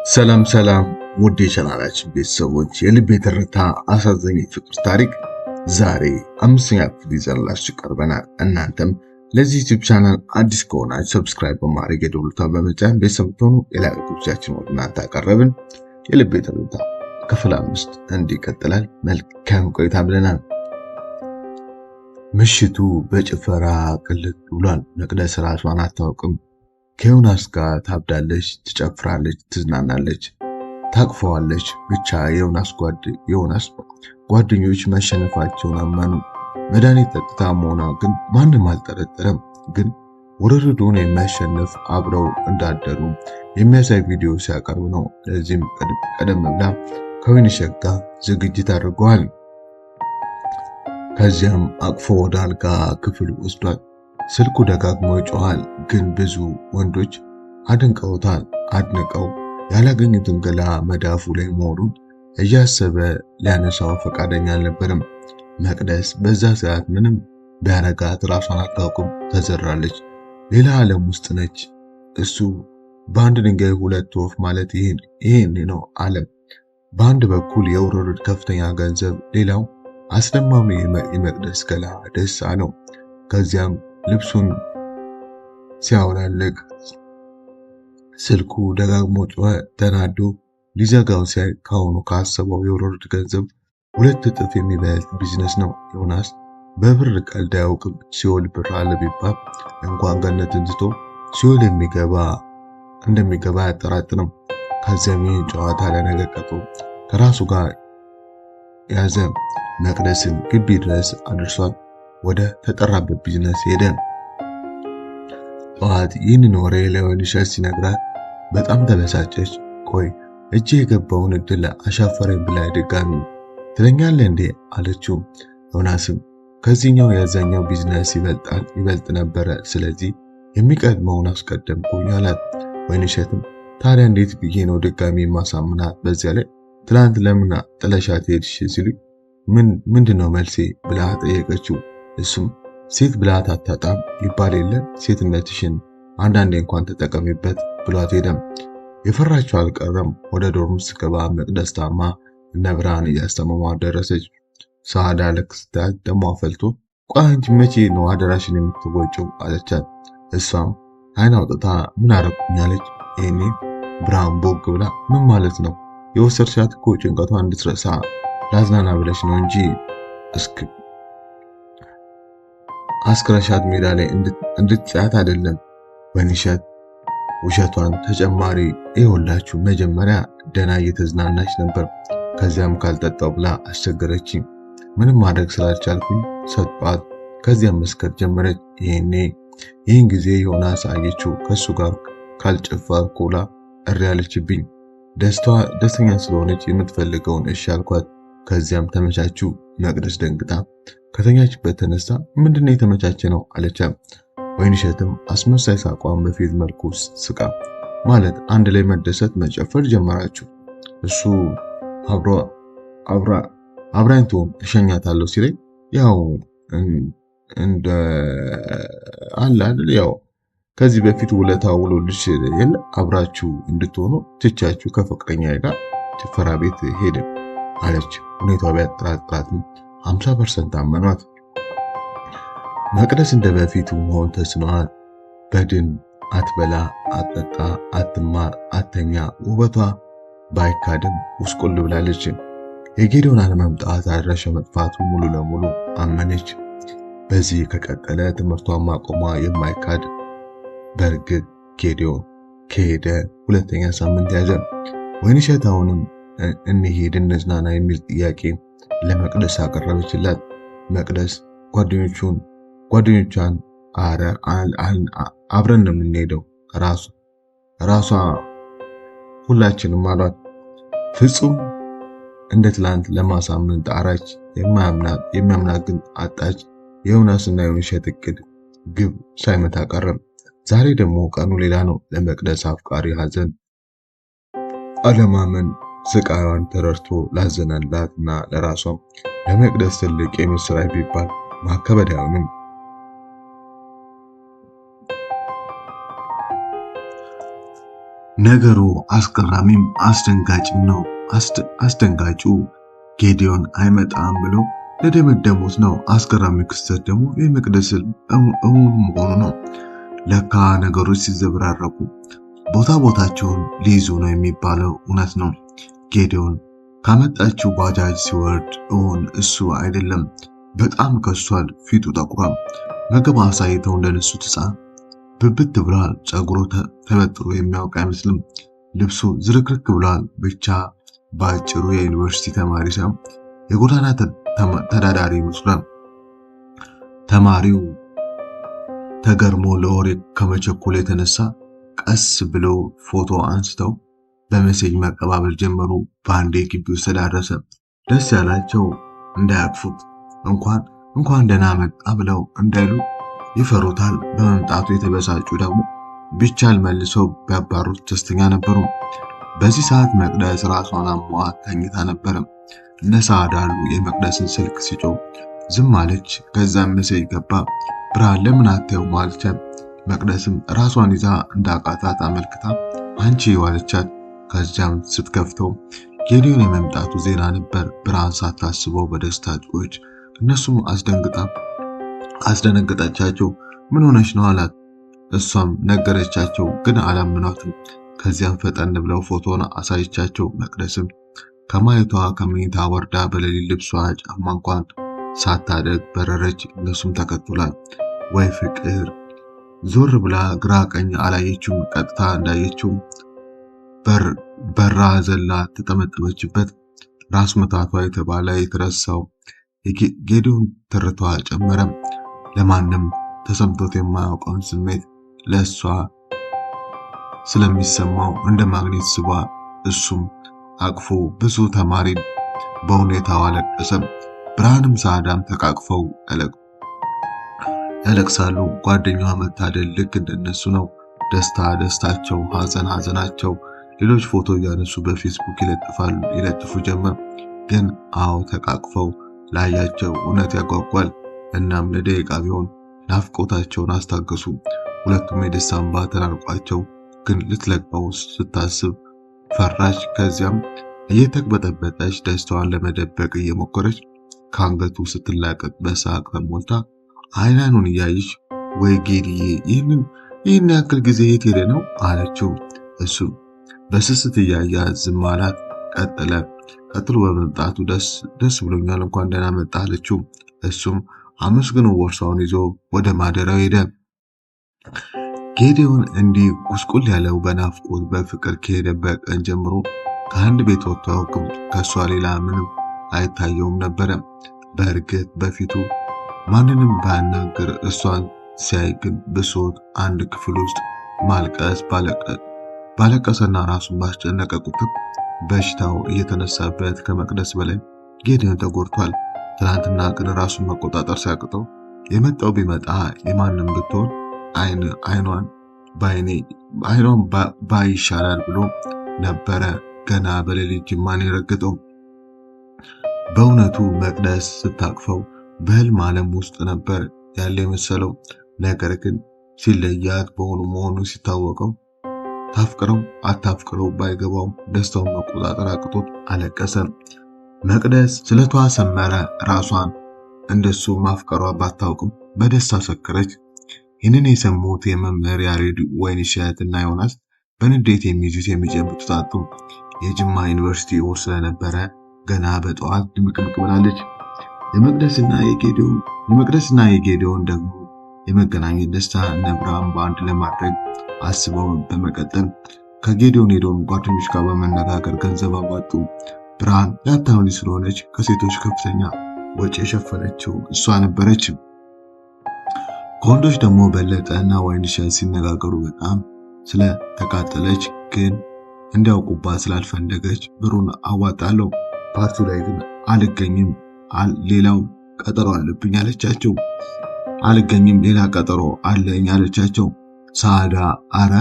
ሰላም ሰላም ውድ የቻናላችን ቤተሰቦች የልብ የትርታ አሳዛኝ ፍቅር ታሪክ ዛሬ አምስተኛ ክፍል ይዘንላችሁ ቀርበናል። እናንተም ለዚህ ዩቲዩብ ቻናል አዲስ ከሆናችሁ ሰብስክራይብ በማድረግ የደወል ምልክቱን በመጫን ቤተሰብ ትሆኑ። የላይክ ጉዳያችን ወደ እናንተ አቀረብን። የልብ የትርታ ክፍል 5 እንዲቀጥላል መልካም ቆይታ ብለናል። ምሽቱ በጭፈራ ቅልጥ ብሏል። መቅደስ ራሷን አታውቅም። ከዮናስ ጋር ታብዳለች፣ ትጨፍራለች፣ ትዝናናለች፣ ታቅፈዋለች። ብቻ የዮናስ ጓደኞች መሸነፋቸውን አመኑ። መድኃኒት ጠጥታ መሆኗ ግን ማንም አልጠረጠረም። ግን ውርርዱን የሚያሸንፍ አብረው እንዳደሩ የሚያሳይ ቪዲዮ ሲያቀርብ ነው። ለዚህም ቀደም ብላ ከወይንሸት ጋር ዝግጅት አድርገዋል። ከዚያም አቅፎ ወደ አልጋ ክፍል ወስዷል። ስልኩ ደጋግሞ ይጮሃል፣ ግን ብዙ ወንዶች አድንቀው ያላገኙትን ገላ መዳፉ ላይ መሆኑን እያሰበ ሊያነሳው ፈቃደኛ አልነበረም። መቅደስ በዛ ሰዓት ምንም ቢያረጋት ራሷን አታውቅም። ተዘራለች፣ ሌላ ዓለም ውስጥ ነች። እሱ በአንድ ድንጋይ ሁለት ወፍ ማለት ይሄን ነው ዓለም። በአንድ በኩል የውርርድ ከፍተኛ ገንዘብ፣ ሌላው አስደማሚ የመቅደስ ገላ ደስ አለው። ከዚያም ልብሱን ሲያወላልቅ ስልኩ ደጋግሞ ጮኸ። ተናዶ ሊዘጋው ሲያይ ካሁኑ ካሰበው የውርርድ ገንዘብ 2 እጥፍ የሚበልጥ ቢዝነስ ነው። ዮናስ በብር ቀልድ አያውቅም። ሲኦል ብር አለ ቢባል እንኳን ገነትን ትቶ ሲኦል እንደሚገባ አያጠራጥርም። ከዚያም ይህን ጨዋታ ለነገ ቀጥሮ ከራሱ ጋር ያዘ። መቅደስን ግቢ ድረስ አድርሷል። ወደ ተጠራበት ቢዝነስ ሄደ። ጠዋት ይህንን ወሬ ለወይንሸት ሲነግራት በጣም ተበሳጨች። ቆይ እጄ የገባውን እድል አሻፈረኝ ብላ ድጋሚ ትለኛለህ እንዴ አለችው። ዮናስም ከዚህኛው ያዛኛው ቢዝነስ ይበልጥ ነበረ፣ ስለዚህ የሚቀድመውን አስቀደምኩኝ አላት። ወይንሸትም ታዲያ እንዴት ብዬ ነው ድጋሚ ማሳምናት? በዚያ ላይ ትላንት ለምን ጥለሻት ሄድሽ ሲሉኝ ምንድነው መልሴ ብላ ጠየቀችው። እሱም ሴት ብላት አታጣም ይባል የለ ሴትነትሽን አንዳንዴ እንኳን ተጠቀሚበት ብሏት ሄደም። የፈራችው አልቀረም። ወደ ዶርም ስገባ መቅደስ ታማ እነ ብርሃን እያስተመሟት ደረሰች። ሰዓዳ ልክ ስታያት ደሟ ፈልቶ ቆይ አንቺ መቼ ነው አደራሽን የምትወጪው አለቻት። እሷም አይን አውጥታ ምን አረኩኝ አለች። ይሄኔ ብርሃን ቦግ ብላ ምን ማለት ነው? የወሰድሻት እኮ ጭንቀቷን እንድትረሳ ላዝናና ብለሽ ነው እንጂ አስክረሻት ሜዳ ላይ እንድትጫት አይደለም። ወይንሸት ውሸቷን ተጨማሪ ይኸውላችሁ መጀመሪያ ደና እየተዝናናች ነበር። ከዚያም ካልጠጣው ብላ አስቸገረችኝ። ምንም ማድረግ ስላልቻልኩኝ ሰጧት። ከዚያም መስከር ጀመረች። ይህን ጊዜ ዮናስ አየችው። ከሱ ጋር ካልጨፈርኩ ብላ እሪ ያለችብኝ። ደስተኛ ስለሆነች የምትፈልገውን እሺ አልኳት። ከዚያም ተመቻቹ። መቅደስ ደንግጣ ከተኛችበት ተነስታ ምንድነው የተመቻቸ ነው አለቻት። ወይንሸትም አስመሳይ ሳቋን በፊት መልኩ ስቃ ማለት አንድ ላይ መደሰት መጨፈር ጀመራችሁ። እሱ አብራኝቶ እሸኛታለሁ ሲለኝ ያው እንደ አለ አይደል ያው ከዚህ በፊት ውለታ ውሎልሽ የለ አብራችሁ እንድትሆኑ ትቻችሁ ከፍቅረኛ ጋር ጭፈራ ቤት ሄደ አለች። ሁኔታው ቢያጠራጥራትም 50% አመኗት። መቅደስ እንደ በፊቱ መሆን ተስኗት በድን አትበላ፣ አትጠጣ፣ አትማር፣ አተኛ። ውበቷ ባይካድም ውስቁል ብላለች። የጌዲዮን አለመምጣት አድራሻ መጥፋቱ ሙሉ ለሙሉ አመነች። በዚህ ከቀጠለ ትምህርቷን ማቆሟ የማይካድ። በእርግጥ ጌዲዮን ከሄደ 2ኛ ሳምንት ያዘ። ወይንሸት አሁንም እንሂድ እንዝናና የሚል ጥያቄ ለመቅደስ አቀረበችላት። መቅደስ ጓደኞቿን አብረን ነው የምንሄደው ራሷ ሁላችንም አሏት። ፍጹም እንደ ትላንት ለማሳመን ጣራች። የሚያምናት ግን አጣች። የዮናስና የወይንሸት እቅድ ግብ ሳይመታ ቀረም። ዛሬ ደግሞ ቀኑ ሌላ ነው። ለመቅደስ አፍቃሪ ሐዘን አለማመን ስቃዩን ተረድቶ ላዘነላትና ለራሷም ለመቅደስ ትልቅ የምስራች ቢባል ማከበድ አይሆንም። ነገሩ አስገራሚም አስደንጋጭም ነው። አስደንጋጩ ጌዲዮን አይመጣም ብለው ለደመደሙት ነው። አስገራሚው ክስተት ደግሞ የመቅደስ እውን መሆኑ ነው። ለካ ነገሮች ሲዘበራረቁ ቦታቸውን ሊይዙ ነው የሚባለው እውነት ነው። ጌዲዮን ካመጣችው ባጃጅ ሲወርድ እውን እሱ አይደለም። በጣም ከሷል። ፊቱ ጠቁሯል። ምግብ አሳይተው እንደነሱት ሕፃን ብብት ብሏል። ጸጉሩ ተበጥሮ የሚያውቅ አይመስልም። ልብሱ ዝርክርክ ብሏል። ብቻ በአጭሩ የዩኒቨርሲቲ ተማሪ ሳይሆን የጎዳና ተዳዳሪ ይመስላል። ተማሪው ተገርሞ ለወሬ ከመቸኮል የተነሳ ቀስ ብለው ፎቶ አንስተው በሜሴጅ መቀባበል ጀመሩ። በአንዴ ግቢ ውስጥ ተዳረሰ። ደስ ያላቸው እንዳያቅፉት እንኳን ደህና መጣ ብለው እንዳይሉት ይፈሩታል። በመምጣቱ የተበሳጩ ደግሞ ቢቻል መልሰው ቢያባሩት ደስተኛ ነበሩ። በዚህ ሰዓት መቅደስ ራሷን አሟት ተኝታ ነበረ። እነ ሰዓዳ አሉ። የመቅደስን ስልክ ሲጮህ ዝም አለች። ከዛም ሜሴጅ ገባ። ብርሃን ለምን አታየውም አለቻት። መቅደስም ራሷን ይዛ እንዳቃታት አመልክታ አንቺ ዋለቻት። ከዚያም ስትከፍተው ጌዲዮን የመምጣቱ ዜና ነበር። ብርሃን ሳታስበው በደስታ ጮኸች። እነሱም አስደነገጠቻቸው። ምን ሆነች ነው አላት። እሷም ነገረቻቸው፣ ግን አላምኗትም። ከዚያም ፈጠን ብለው ፎቶን አሳይቻቸው። መቅደስም ከማየቷ ከመኝታ ወርዳ በሌሊት ልብሷ ጫማ እንኳን ሳታደግ በረረች። እነሱም ተከትሏል። ወይ ፍቅር! ዞር ብላ ግራ ቀኝ አላየችውም። ቀጥታ እንዳየችው በራ ዘላ ተጠመጠመችበት። ራስ ምታቷ የተባለ የተረሳው ጌዲዮን ትርቷ ጨመረ። ለማንም ተሰምቶት የማያውቀውን ስሜት ለእሷ ስለሚሰማው እንደ ማግኔት ስቧ እሱም አቅፎ ብዙ ተማሪ በሁኔታው አለቀሰ። ብርሃንም ሰዓዳም ተቃቅፈው ያለቅሳሉ። ጓደኛዋ መታደል ልክ እንደነሱ ነው። ደስታ ደስታቸው፣ ሐዘን ሐዘናቸው። ሌሎች ፎቶ እያነሱ በፌስቡክ ይለጥፉ ጀመር። ግን አዎ ተቃቅፈው ላያቸው እውነት ያጓጓል። እናም ለደቂቃ ቢሆን ናፍቆታቸውን አስታገሱ። ሁለቱም የደስታ እንባ ተናንቋቸው፣ ግን ልትለቅቀው ስታስብ ፈራች። ከዚያም እየተቅበጠበጠች ደስታዋን ለመደበቅ እየሞከረች ከአንገቱ ስትላቀቅ በሳቅ ተሞልታ አይናኑን እያየች ወይ ጌዲዬ ይህን ያክል ጊዜ የት ሄደ ነው አለችው። እሱ በስስት እያያ ዝም አላት። ቀጥሎ በመምጣቱ ደስ ብሎኛል እንኳን ደህና መጣ አለችው። እሱም አመስግኖ ቦርሳውን ይዞ ወደ ማደሪያው ሄደ። ጌዲዮን እንዲህ ጉስቁል ያለው በናፍቆት በፍቅር ከሄደበት ቀን ጀምሮ ከአንድ ቤት ወጥቶ አያውቅም። ከእሷ ሌላ ምንም አይታየውም ነበረ። በእርግጥ በፊቱ ማንንም ባያናግር እሷን ሲያይ ግን ብሶት አንድ ክፍል ውስጥ ማልቀስ ባለቀሰና ራሱን ባስጨነቀ ቁጥር በሽታው እየተነሳበት ከመቅደስ በላይ ጌዲዮን ተጎድቷል። ትናንትና ግን ራሱን መቆጣጠር ሲያቅተው የመጣው ቢመጣ የማንም ብትሆን አይኗን ባይ ይሻላል ብሎ ነበረ ገና በሌሊት ጅማን የረገጠው። በእውነቱ መቅደስ ስታቅፈው በህልም ዓለም ውስጥ ነበር ያለ የመሰለው። ነገር ግን ሲለያት መሆኑ ሲታወቀው ታፍቅረው አታፍቅረው ባይገባው ደስታውን መቆጣጠር አቅቶት አለቀሰ። መቅደስ ስለቷ ሰመረ። ራሷን እንደሱ ማፍቀሯ ባታውቅም በደስታ ሰከረች። ይህንን የሰሙት የመምህር ያሬድ፣ ወይንሸት እና ዮናስ በንዴት የሚይዙት የሚጨብጡት አጡ። የጅማ ዩኒቨርሲቲ ወር ስለነበረ ገና በጠዋት ድምቅምቅ ብላለች። የመቅደስና የጌዲዮን ደግሞ የመገናኘት ደስታ እነ ብርሃን በአንድ ለማድረግ አስበው በመቀጠል ከጌዲዮን ሄደውን ጓደኞች ጋር በመነጋገር ገንዘብ አዋጡ። ብርሃን የሀብታም ልጅ ስለሆነች ከሴቶች ከፍተኛ ወጪ የሸፈነችው እሷ ነበረች። ከወንዶች ደግሞ በለጠ እና ወይንሸት ሲነጋገሩ በጣም ስለተቃጠለች ግን እንዲያውቁባት ስላልፈለገች ብሩን አዋጣለሁ፣ ፓርቲው ላይ ግን አልገኝም፣ ሌላው ቀጠሮ አለብኝ አለቻቸው። አልገኝም ሌላ ቀጠሮ አለኝ አለቻቸው። ሰዓዳ አረ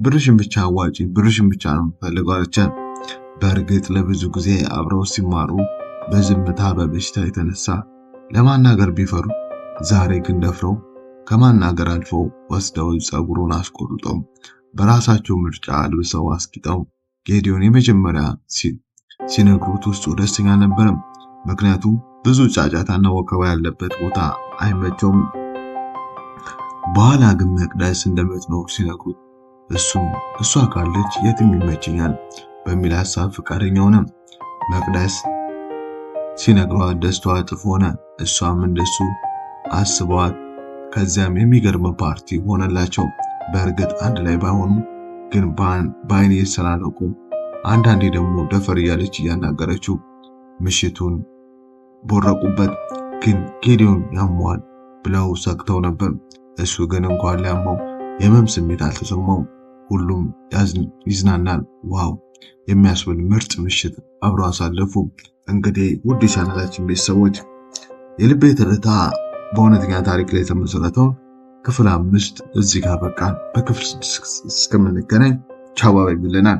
ብርሽን ብቻ አዋጪ፣ ብርሽን ብቻ ነው የምፈልገው አለቻት። በእርግጥ ለብዙ ጊዜ አብረው ሲማሩ በዝምታ በበሽታ የተነሳ ለማናገር ቢፈሩ ዛሬ ግን ደፍረው ከማናገር አልፈው ወስደው ፀጉሩን አስቆርጠው በራሳቸው ምርጫ አልብሰው አስጊጠው ጌዲዮን የመጀመሪያ ሲነግሩት ውስጡ ደስተኛ አልነበረም። ምክንያቱም ብዙ ጫጫታና ወከባ ያለበት ቦታ አይመቸውም። በኋላ ግን መቅደስ እንደምትኖር ሲነግሩት እሷ ካለች የትም ይመቸኛል በሚል ሐሳብ ፈቃደኛ ሆነ። መቅደስ ሲነግሯት ደስታዋ እጥፍ ሆነ። እሷም እንደሱ አስበዋት ከዚያም የሚገርም ፓርቲ ሆነላቸው። በእርግጥ አንድ ላይ ባይሆኑ ግን በአይን እየተሰላለቁ አንዳንዴ ደግሞ ደፈር እያለች እያናገረችው ምሽቱን ቦረቁበት። ግን ጌዲዮን ያሟል ብለው ሰግተው ነበር። እሱ ግን እንኳን ሊያመው የህመም ስሜት አልተሰማው። ሁሉም ይዝናናል። ዋው የሚያስብል ምርጥ ምሽት አብረው አሳለፉ። እንግዲህ ውድ ቻናላችን ቤተሰቦች የልቤ ትርታ በእውነተኛ ታሪክ ላይ የተመሰረተው ክፍል 5 እዚህ ጋር በቃ። በክፍል 6 እስከምንገናኝ ቻው ባይ ብለናል።